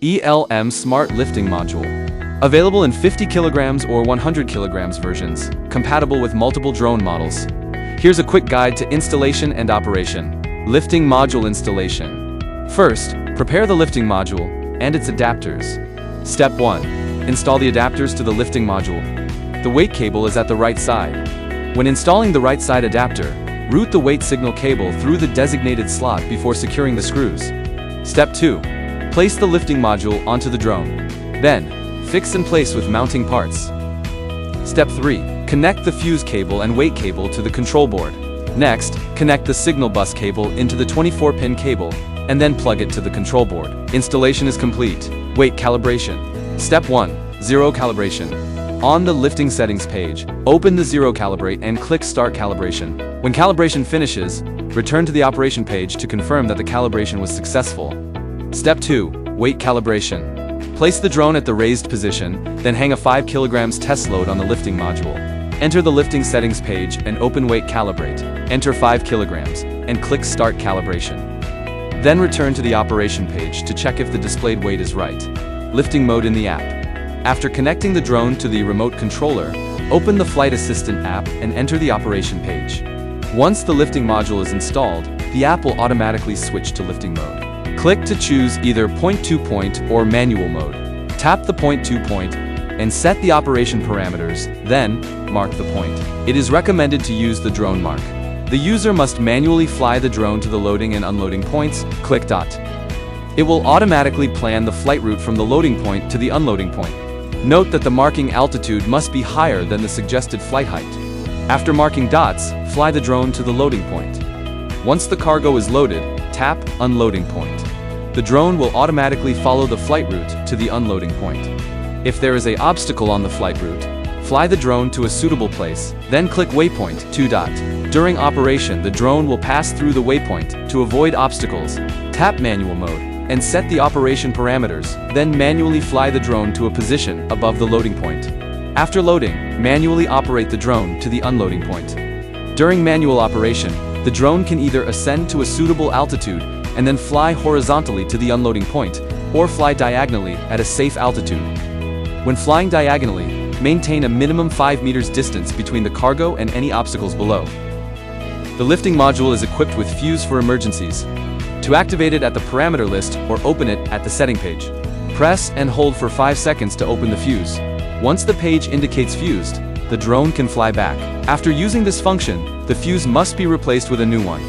ELM Smart Lifting Module. Available in 50 kilograms or 100 kilograms versions, compatible with multiple drone models. Here's a quick guide to installation and operation. Lifting module installation. First, prepare the lifting module and its adapters. Step 1. Install the adapters to the lifting module. The weight cable is at the right side. When installing the right side adapter, route the weight signal cable through the designated slot before securing the screws. Step 2. Place the lifting module onto the drone. Then, fix in place with mounting parts. Step 3. Connect the fuse cable and weight cable to the control board. Next, connect the signal bus cable into the 24-pin cable, and then plug it to the control board. Installation is complete. Weight calibration. Step 1. Zero calibration. On the lifting settings page, open the zero calibrate and click Start Calibration. When calibration finishes, return to the operation page to confirm that the calibration was successful. Step 2. Weight calibration. Place the drone at the raised position, then hang a 5 kilograms test load on the lifting module. Enter the lifting settings page and open Weight Calibrate. Enter 5 kilograms and click Start Calibration. Then return to the operation page to check if the displayed weight is right. Lifting mode in the app. After connecting the drone to the remote controller, open the Flight Assistant app and enter the operation page. Once the lifting module is installed, the app will automatically switch to lifting mode. Click to choose either point-to-point or manual mode. Tap the point-to-point and set the operation parameters, then mark the point. It is recommended to use the drone mark. The user must manually fly the drone to the loading and unloading points. Click dot. It will automatically plan the flight route from the loading point to the unloading point. Note that the marking altitude must be higher than the suggested flight height. After marking dots, fly the drone to the loading point. Once the cargo is loaded, tap Unloading Point. The drone will automatically follow the flight route to the unloading point. If there is an obstacle on the flight route, fly the drone to a suitable place, then click Waypoint 2 dot. During operation, the drone will pass through the waypoint. To avoid obstacles, tap Manual Mode and set the operation parameters, then manually fly the drone to a position above the loading point. After loading, manually operate the drone to the unloading point. During manual operation, the drone can either ascend to a suitable altitude and then fly horizontally to the unloading point, or fly diagonally at a safe altitude. When flying diagonally, maintain a minimum 5 meters distance between the cargo and any obstacles below. The lifting module is equipped with fuse for emergencies. To activate it at the parameter list or open it at the setting page, press and hold for 5 seconds to open the fuse. Once the page indicates fused, the drone can fly back. After using this function, the fuse must be replaced with a new one.